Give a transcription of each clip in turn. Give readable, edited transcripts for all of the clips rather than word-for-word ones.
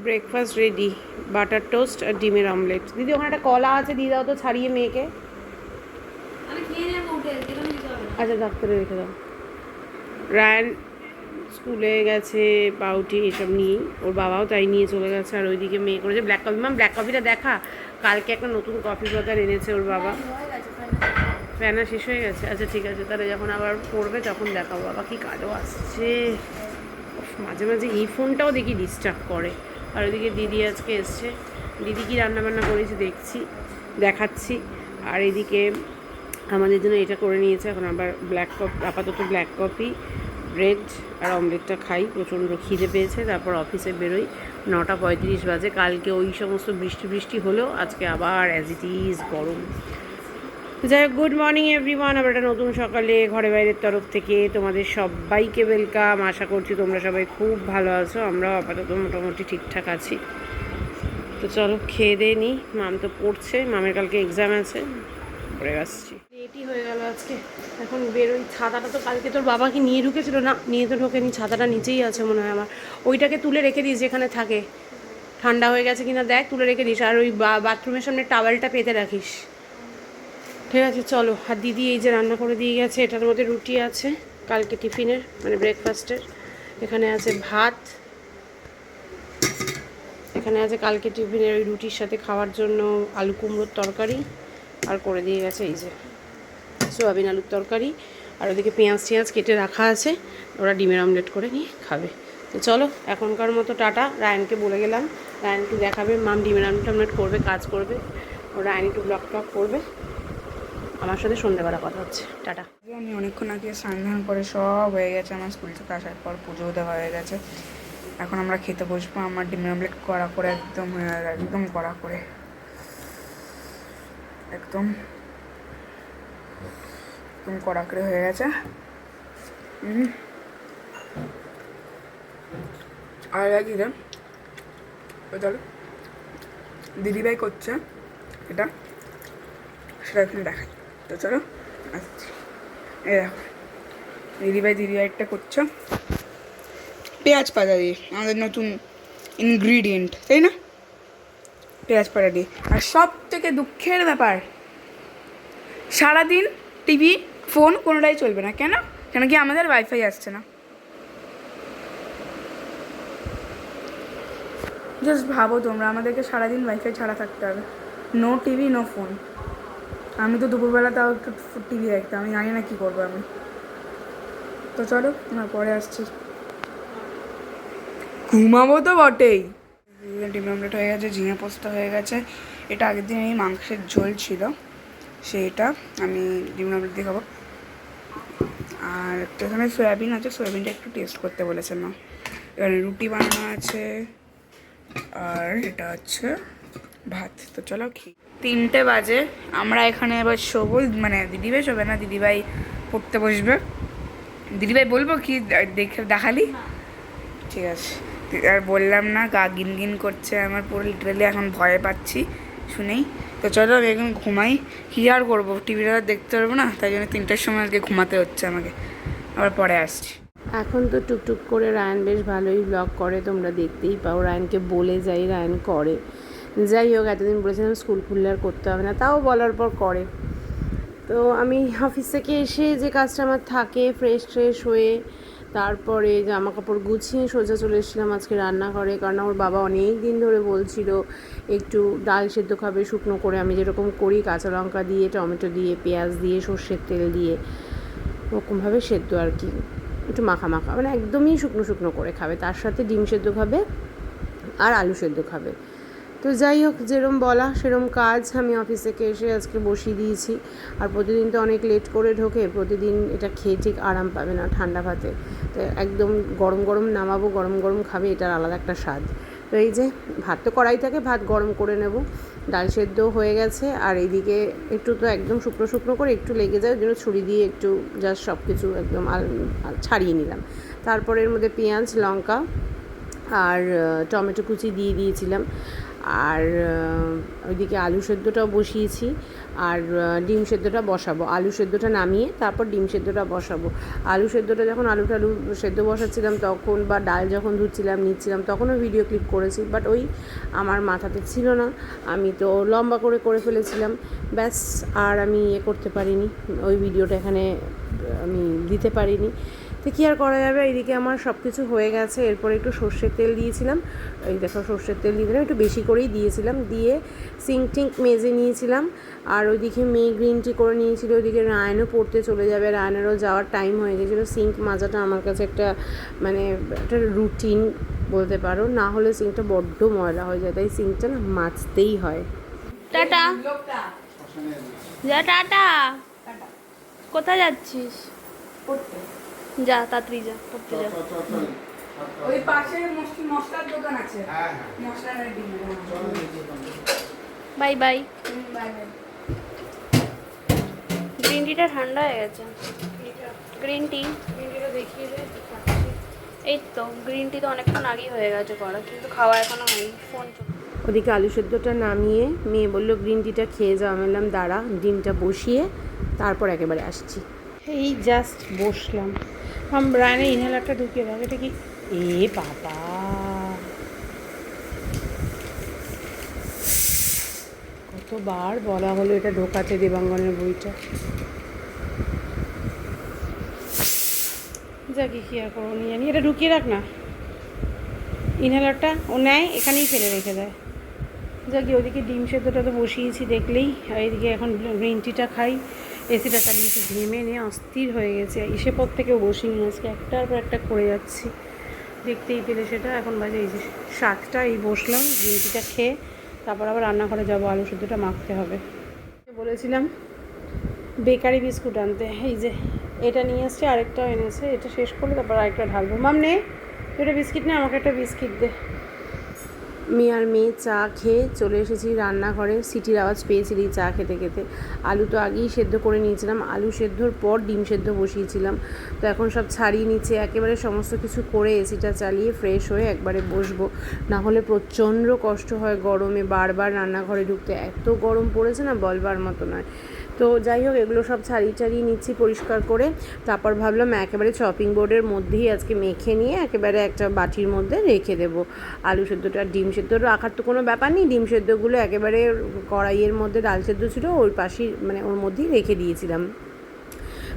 Breakfast ready, butter toast আর ডিমের omelette. দিদি ওখানে একটা কলা আছে, দিয়ে দাও তো ছাড়িয়ে মেয়েকে। আচ্ছা ডাক্তারে রেখে দাও। রায়ান স্কুলে গেছে পাউটি এসব নিয়েই, ওর বাবাও তাই নিয়ে চলে গেছে। আর ওইদিকে মেয়ে করেছে ব্ল্যাক কফি। ম্যাম ব্ল্যাক কফিটা দেখা, কালকে একটা নতুন কফি পাতার এনেছে ওর বাবা। ফ্যানা শেষ হয়ে গেছে, আচ্ছা ঠিক আছে, তাহলে যখন আবার পড়বে তখন দেখাবো। বাবা কি কাজও আসছে, মাঝে মাঝে এই ফোনটাও দেখি ডিস্টার্ব করে। আর ওইদিকে দিদি আজকে এসছে, দিদি কি রান্নাবান্না করেছে দেখাচ্ছি। আর এদিকে আমাদের জন্য এটা করে নিয়েছে। এখন আবার ব্ল্যাক কফি, আপাতত ব্ল্যাক কফি, ব্রেড আর অমলেটটা খাই, প্রচণ্ড খিদে পেয়েছে। তারপর অফিসে বেরোই, 9:35 বাজে। কালকে ওই সমস্ত বৃষ্টি হলেও আজকে আবার অ্যাজ ইট ইজ গরম। যাই হোক, গুড মর্নিং এভরিওয়ান। আবার একটা নতুন সকালে ঘরে বাইরের তরফ থেকে তোমাদের সবাইকে ওয়েলকাম। আশা করছি তোমরা সবাই খুব ভালো আছো। আমরাও আপাতত মোটামুটি ঠিকঠাক আছি। তো চলো খেয়ে দিয়ে নিই। মাম তো পড়ছে, মামের কালকে এক্সাম আছে, পড়ে আসছি। লেটই হয়ে গেল আজকে, এখন বেরোই। ছাতাটা তো কালকে তোর বাবা কি নিয়ে ঢুকেছিল? না, নিয়ে তো ঢোকেনি, ছাতাটা নিচেই আছে মনে হয় আমার। ওইটাকে তুলে রেখে দিস যেখানে থাকে, ঠান্ডা হয়ে গেছে কিনা দেখ, তুলে রেখে দিস। আর ওই বাথরুমের সামনে টাওয়েলটা পেতে রাখিস। ঠিক আছে চলো। আর দিদি এই যে রান্না করে দিয়ে গেছে, এটার মধ্যে রুটি আছে কালকে টিফিনের, মানে ব্রেকফাস্টের। এখানে আছে ভাত, এখানে আছে কালকে টিফিনের ওই রুটির সাথে খাওয়ার জন্য আলু কুমড়োর তরকারি, আর করে দিয়ে গেছে এই যে সোয়াবিন আলুর তরকারি। আর ওদিকে পেঁয়াজ টিয়াজ কেটে রাখা আছে, ওরা ডিমের অমলেট করে নিয়ে খাবে। তো চলো এখনকার মতো টাটা। রায়ানকে বলে গেলাম, রায়ান একটু দেখাবে, মাম ডিমের অমলেট করবে, কাজ করবে, ও রায়ান একটু ব্লগ করবে। আমার সাথে সন্ধ্যেবেলা কথা হচ্ছে, টাটা। আমি অনেকক্ষণ আগে স্নান করে সব হয়ে গেছে, আমার স্কুল থেকে আসার পর পুজোও দেওয়া হয়ে গেছে। এখন আমরা খেতে বসবো। আমার ডিমের অমলেট কড়া করে একদম একদম কড়া করে একদম একদম কড়া করে হয়ে গেছে। আর কি রে, চলো দিদিভাই করছে এটা, সেটা এখন দেখাই। তো চলো আসছি। এই দেখো দিদিভাইটা করছো পেঁয়াজ পাতা দিয়ে, আমাদের নতুন ইনগ্রিডিয়েন্ট, তাই না? পেঁয়াজ পাতা দিয়ে। আর সব থেকে দুঃখের ব্যাপার, সারাদিন টিভি ফোন কোনোটাই চলবে না। কেন? কেন কি আমাদের ওয়াইফাই আসছে না। জাস্ট ভাবো তোমরা, আমাদেরকে সারাদিন ওয়াইফাই ছাড়া থাকতে হবে, নো টিভি নো ফোন। আমি তো দুপুরবেলা তাও একটু টিভি দেখতাম, আমি জানি না কী করবো আমি। তো চলো আমার পরে আসছি, ঘুমাবো তো বটেই। ডিম অমলেট হয়ে গেছে, ঝিঙে পোস্ত হয়ে গেছে। এটা আগের দিন এই মাংসের ঝোল ছিল, সেইটা আমি ডিম অমলেট দিয়ে খাবো। আর একটা এখানে সয়াবিন আছে, সয়াবিনটা একটু টেস্ট করতে বলেছেন না। এখানে রুটি বানানো আছে, আর এটা হচ্ছে ভাত। তো চলো খেয়ে। 3টে বাজে, আমরা এখানে এবার শোবো। মানে দিদিভাই শোবে না, দিদিভাই পড়তে বসবে। দিদিভাই বলবো কি দেখে দেখালি? ঠিক আছে। আর বললাম না, গা গিন গিন করছে আমার পুরো, লিটারালি এখন ভয় পাচ্ছি শুনেই। তো চলো আমি এখন ঘুমাই। কী আর করবো, টিভিটা দেখতে পারবো না, তাই জন্য 3টার সময় আজকে ঘুমাতে হচ্ছে আমাকে। আবার পরে আসছি। এখন তো টুকটুক করে রায়ান বেশ ভালোই ব্লগ করে, তোমরা দেখতেই পাও। রায়ানকে বলে যাই, রায়ান করে। যাই হোক, এতদিন বলেছিলাম স্কুল খুললে আর করতে হবে না, তাও বলার পর করে। তো আমি অফিস থেকে এসে যে কাজটা আমার থাকে, ফ্রেশ হয়ে তারপরে জামা কাপড় গুছিয়ে সোজা চলে এসেছিলাম আজকে রান্নাঘরে। কারণ আমার বাবা অনেক দিন ধরে বলছিল একটু ডাল সেদ্ধ খাবে শুকনো করে, আমি যেরকম করি কাঁচা লঙ্কা দিয়ে, টমেটো দিয়ে, পেঁয়াজ দিয়ে, সর্ষের তেল দিয়ে, ওরকমভাবে সেদ্ধ আর কি, একটু মাখা মানে একদমই শুকনো করে খাবে। তার সাথে ডিম সেদ্ধ খাবে আর আলু সেদ্ধ খাবে। তো যাই হোক, যেরম বলা সেরম কাজ আমি অফিস থেকে এসে আজকে বসিয়ে দিয়েছি। আর প্রতিদিন তো অনেক লেট করে ঢোকে, প্রতিদিন এটা খেয়ে ঠিক আরাম পাবে না ঠান্ডা ভাতে। তো একদম গরম নামাবো, গরম খাবে, এটার আলাদা একটা স্বাদ। তো এই যে ভাত তো কড়াই থাকে, ভাত গরম করে নেব। ডাল সেদ্ধ হয়ে গেছে, আর এইদিকে একটু তো একদম শুকনো করে একটু লেগে যায়, ওই জন্য ছুরি দিয়ে একটু জাস্ট সব কিছু একদম ছাড়িয়ে নিলাম। তারপরে এর মধ্যে পেঁয়াজ লঙ্কা আর টমেটো কুচি দিয়ে দিয়েছিলাম। আর ওইদিকে আলু সেদ্ধটাও বসিয়েছি, আর ডিম সেদ্ধটা বসাবো। আলু সেদ্ধটা নামিয়ে তারপর ডিম সেদ্ধটা বসাবো। আলু সেদ্ধটা যখন আলু সেদ্ধ বসাচ্ছিলাম তখন, বা ডাল যখন ধুচ্ছিলাম নিচ্ছিলাম তখনও ভিডিও ক্লিপ করেছি, বাট ওই আমার মাথাতে ছিল না, আমি তো লম্বা করে ফেলেছিলাম, ব্যাস। আর আমি করতে পারিনি, ওই ভিডিওটা এখানে আমি দিতে পারিনি। তো কী আর করা যাবে। এইদিকে আমার সব কিছু হয়ে গেছে। এরপরে একটু সর্ষের তেল দিয়েছিলাম, এই দেখো সর্ষের তেল দিয়ে দিলাম, একটু বেশি করেই দিয়েছিলাম, দিয়ে সিঙ্ক টিঙ্ক মেজে নিয়েছিলাম। আর ওইদিকে মেয়ে গ্রিন টি করে নিয়েছিল, ওইদিকে রায়নও পড়তে চলে যাবে, রায়নেরও যাওয়ার টাইম হয়ে গেছিলো। সিঙ্ক মাজাটা আমার কাছে একটা মানে একটা রুটিন বলতে পারো, না হলে সিঙ্কটা বড্ড ময়লা হয়ে যায়, তাই সিঙ্কটা না মাজতেই হয়। টাটা যা, টাটা। কোথায় যাচ্ছিস? যা তাড়াতাড়ি যা, পড়তে যা। ওই পাশে মশলার দোকান আছে, মশলার ডিম। Bye bye. Bye bye. Green টিটা ঠান্ডা হয়ে গেছে। গ্রিন টি দেখিয়ে দে। এই তো গ্রিন টি তো অনেকক্ষণ আগেই হয়ে গেছে করা, কিন্তু খাওয়া এখনো হয়নি। ফোন ওদিকে আলু সেদ্ধটা নামিয়ে মেয়ে বললো গ্রিন টিটা খেয়ে যাওয়া। আমি বললাম দাঁড়া, ডিমটা বসিয়ে তারপর একেবারে আসছি। এই জাস্ট বসলাম, রায়নে ইনহেলারটা ঢুকিয়ে দাও। এটা কি? এ বাবা, কতবার বলা হলো এটা ঢোকাতে, দেবাঙ্গনের বইটা। যাকে কি আর করবো, নিয়ে জানি। এটা ঢুকিয়ে রাখ না, ইনহেলারটা ও নেয় এখানেই ফেলে রেখে দেয়। যাকে ওদিকে ডিম সেদ্ধটা তো বসিয়েছি দেখলেই, আর এদিকে এখন গ্রিন টিটা খাই। এসিটা চালিয়েছি, ঘেমে নিয়ে অস্থির হয়ে গেছে। এসে পর থেকেও বসিয়ে নিয়ে আজকে একটার পর একটা করে যাচ্ছি, দেখতেই পেলে সেটা। এখন বাজে এই যে 7টা, এই বসলাম গ্রিন টিটা খেয়ে, তারপর আবার রান্নাঘরে যাবো, আলু সেদ্ধটা মাখতে হবে। বলেছিলাম বেকারি বিস্কুট আনতে, এই যে এটা নিয়ে এসছে, আরেকটাও এনেছে। এটা শেষ করলে তারপর আরেকটা ঢালবো। মাম নে, তুই একটা বিস্কিট নে, আমাকে একটা বিস্কিট দে। মেয়ে চা খেয়ে চলে এসেছি রান্নাঘরে। সিটির আওয়াজ পেয়েছিলি চা খেতে খেতে। আলু তো আগেই সেদ্ধ করে নিয়েছিলাম, আলু সেদ্ধর পর ডিম সেদ্ধ বসিয়েছিলাম। তো এখন সব ছাড়িয়ে নিচ্ছে, একেবারে সমস্ত কিছু করে এসিটা চালিয়ে ফ্রেশ হয়ে একবারে বসবো, না হলে প্রচণ্ড কষ্ট হয় গরমে বারবার রান্নাঘরে ঢুকতে। এত গরম পড়েছে না, বলবার মতো নয়। তো যাই হোক, এগুলো সব ছাড়িয়ে নিচ্ছি পরিষ্কার করে। তারপর ভাবলাম একেবারে চপিং বোর্ডের মধ্যেই আজকে মেখে নিয়ে একেবারে একটা বাটির মধ্যে রেখে দেবো আলু সেদ্ধটা। ডিম সেদ্ধ রাখার তো কোনো ব্যাপার নেই, ডিম সেদ্ধগুলো একেবারে কড়াইয়ের মধ্যে, ডাল সেদ্ধ ছিল ওর পাশেই, মানে ওর মধ্যেই রেখে দিয়েছিলাম।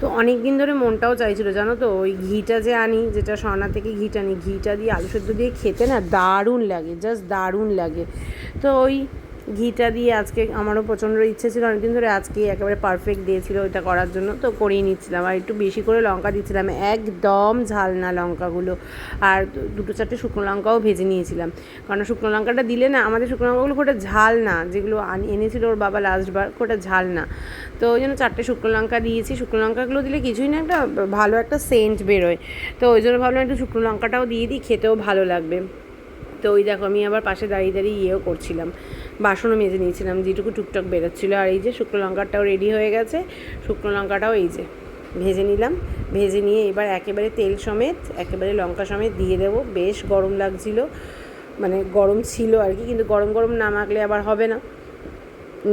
তো অনেক দিন ধরে মনটাও চাইছিল জানো তো, ওই ঘিটা যে আনি, যেটা সরনা থেকে ঘিটা আনি, ঘিটা দিয়ে আলু সেদ্ধ দিয়ে খেতে না দারুণ লাগে, জাস্ট দারুণ লাগে। তো ওই ঘিটা দিয়ে আজকে আমারও প্রচণ্ড ইচ্ছে ছিল অনেকদিন ধরে, আজকে একেবারে পারফেক্ট দিয়েছিল ওইটা করার জন্য, তো করিয়ে নিচ্ছিলাম। আর একটু বেশি করে লঙ্কা দিচ্ছিলাম, একদম ঝাল না লঙ্কাগুলো। আর 2-4টে শুকনো লঙ্কাও ভেজে নিয়েছিলাম, কারণ শুকনো লঙ্কাটা দিলে না, আমাদের শুকনো লঙ্কাগুলো খুব একটা ঝাল না, যেগুলো এনেছিল ওর বাবা লাস্টবার, খুব একটা ঝাল না। তো ওই জন্য 4টে শুকনো লঙ্কা দিয়েছি। শুকনো লঙ্কাগুলো দিলে কিছুই না, একটা ভালো একটা সেন্ট বেরোয়। তো ওই জন্য ভাবলাম একটু শুকনো লঙ্কাটাও দিয়ে দিই, খেতেও ভালো লাগবে। তো ওই দেখো, আমি আবার পাশে দাঁড়িয়ে ইয়েও করছিলাম, বাসনও মেজে নিয়েছিলাম, যেটুকু টুকটাক বেরোচ্ছিলো। আর এই যে শুকনো লঙ্কাটাও রেডি হয়ে গেছে, শুকনো লঙ্কাটাও এই যে ভেজে নিলাম। ভেজে নিয়ে এবার একেবারে তেল সমেত, একেবারে লঙ্কা সমেত দিয়ে দেবো। বেশ গরম লাগছিল, মানে গরম ছিল আর কি, কিন্তু গরম গরম না মাখলে আবার হবে না।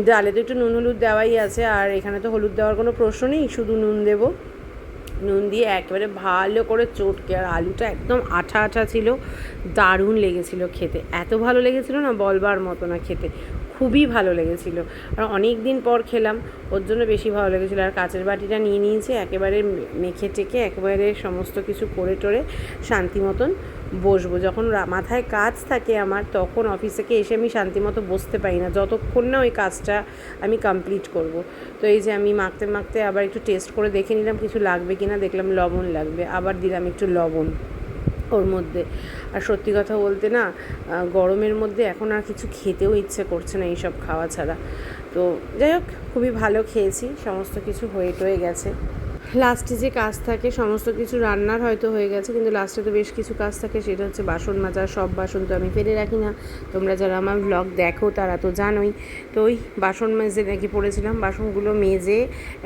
ডালে তো একটু নুন হলুদ দেওয়াই আছে, আর এখানে তো হলুদ দেওয়ার কোনো প্রশ্ন নেই, শুধু নুন দেবো। নুন দিয়ে একেবারে ভালো করে চটকে, আর আলুটা একদম আঠা আঠা ছিল, দারুণ লেগেছিল খেতে। এত ভালো লেগেছিল না, বলবার মতো না খেতে, খুবই ভালো লেগেছিল। আর অনেক দিন পর খেলাম, ওর জন্য বেশি ভালো লেগেছিলো। আর কাচের বাটিটা নিয়ে নিয়েছে, একেবারে মেখে টেকে একেবারে সমস্ত কিছু করে টোরে শান্তি মতন বসবো। যখন মাথায় কাজ থাকে আমার, তখন অফিস থেকে এসে আমি শান্তি মতো বসতে পারি না, যতক্ষণ না ওই কাজটা আমি কমপ্লিট করব। তো এই যে আমি মাখতে মাখতে আবার একটু টেস্ট করে দেখে নিলাম কিছু লাগবে কিনা, দেখলাম লবণ লাগবে, আবার দিলাম একটু লবণ ওর মধ্যে। আর সত্যি কথা বলতে না, গরমের মধ্যে এখন আর কিছু খেতেও ইচ্ছে করছে না এইসব খাওয়া ছাড়া। তো যাই হোক, খুবই ভালো খেয়েছি, সমস্ত কিছু হয়ে টয়ে গেছে। লাস্টে যে কাজ থাকে সমস্ত কিছু রান্নার হয়তো হয়ে গেছে, কিন্তু লাস্টে তো বেশ কিছু কাজ থাকে, সেটা হচ্ছে বাসন মাজা। সব বাসন তো আমি ফেলে রাখি না, তোমরা যারা আমার ব্লগ দেখো তারা তো জানোই। তো ওই বাসন মেজে নাকি পড়েছিলাম, বাসনগুলো মেজে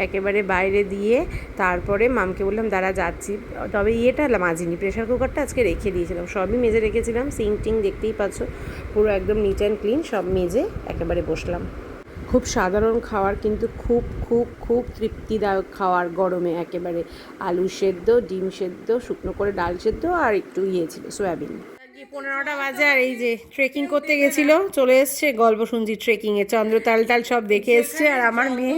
একেবারে বাইরে দিয়ে তারপরে মামকে বললাম দাঁড়া যাচ্ছি। তবে ইয়েটা মাজিনি, প্রেশার কুকারটা আজকে রেখে দিয়েছিলাম, সবই মেজে রেখেছিলাম। সিঙ্ক টিং দেখতেই পাচ্ছ পুরো একদম নিট অ্যান্ড ক্লিন, সব মেজে একেবারে বসলাম। খুব সাধারণ খাবার, কিন্তু খুব খুব খুব তৃপ্তিদায়ক খাবার গরমে। একেবারে আলু সেদ্ধ, ডিম সেদ্ধ, শুকনো করে ডাল সেদ্ধ, আর একটু ইয়ে ছিল সোয়াবিন। 15টা বাজে, আর এই যে ট্রেকিং করতে গেছিল, চলে এসছে। গল্প শুনছি ট্রেকিংয়ে, চন্দ্রতাল টাল সব দেখে এসছে। আর আমার মেয়ে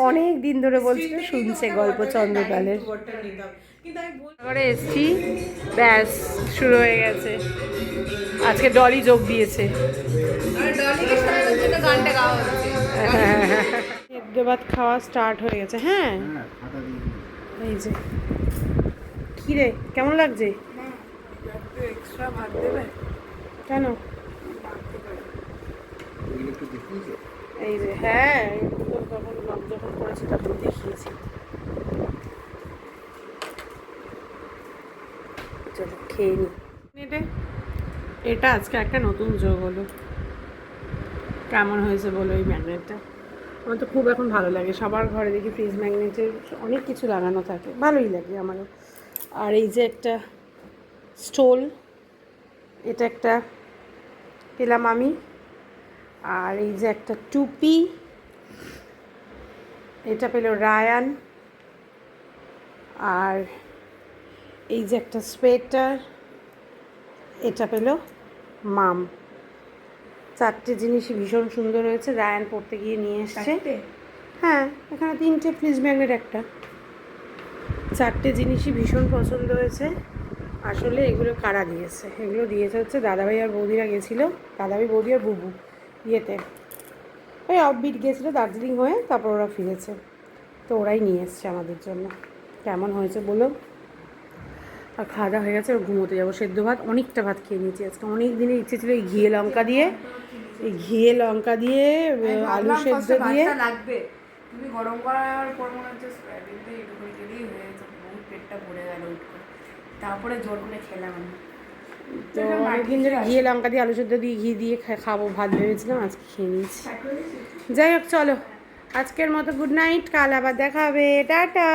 অনেক দিন ধরে বলছিল শুনছে গল্প চন্দ্রতালের। তারপরে এসছি, ব্যাস শুরু হয়ে গেছে। আজকে ডলি যোগ দিয়েছে। সেদ্ধ ভাত খাওয়া স্টার্ট হয়ে গেছে। হ্যাঁ, এই যে কি রে, কেমন লাগছে? এক্সট্রা ভাত দেবে কেন? এই যে হ্যাঁ, তখন ব্লগ যখন করেছি তখন দেখিয়েছি। চলো খেয়ে নি। এটা আজকে একটা নতুন যোগ হলো। কেমন হয়েছে বলো এই ম্যাগনেটটা? আমার তো খুব এখন ভালো লাগে। সবার ঘরে দেখি ফ্রিজ ম্যাগনেটের অনেক কিছু লাগানো থাকে, ভালোই লাগে আমারও। আর এই যে একটা স্টোল, এটা একটা পেলাম আমি। আর এই যে একটা টুপি, এটা পেল রায়ান। আর এই যে একটা সোয়েটার, এটা পেল মাম। 4টে জিনিসই ভীষণ সুন্দর হয়েছে। রায়ান পড়তে গিয়ে নিয়ে এসছে। হ্যাঁ, এখানে 3টে ফ্রিজ ম্যাগনেট একটা। 4টে জিনিসই ভীষণ পছন্দ হয়েছে। আসলে এগুলো কারা দিয়েছে? এগুলো দিয়েছে হচ্ছে দাদাভাই আর বৌদিরা গেছিলো, দাদাভাই বৌদি আর বুবু ইয়েতে, ওই অফবিট গেছিলো দার্জিলিং হয়ে, তারপর ওরা ফিরেছে, তো ওরাই নিয়ে এসছে আমাদের জন্য। কেমন হয়েছে বলো? আর খাওয়া দাওয়া হয়ে গেছে, ঘুমোতে যাবো। সেদ্ধ ভাত অনেকটা ভাত খেয়ে নিয়েছি আজকে। অনেক দিনের ইচ্ছে ছিল এই ঘিয়ে লঙ্কা দিয়ে, আলু সেদ্ধ দিয়ে। লাগবে তুমি গরম করার পর মনে হচ্ছে সয়াবিনটা একটু খেলেই হয়ে গেছে, বহুত পেটটা ভরে গেল। তারপরে জোর করে খেলাম আমি। তো অনেকদিন ধরে ঘিয়ে লঙ্কা দিয়ে আলু সেদ্ধ দিয়ে ঘি দিয়ে খাবো ভাত ভেবেছিলাম, আজকে খেয়ে নিয়েছি। যাই হোক চলো, আজকের মতো গুড নাইট, কাল আবার দেখা হবে, টাটা।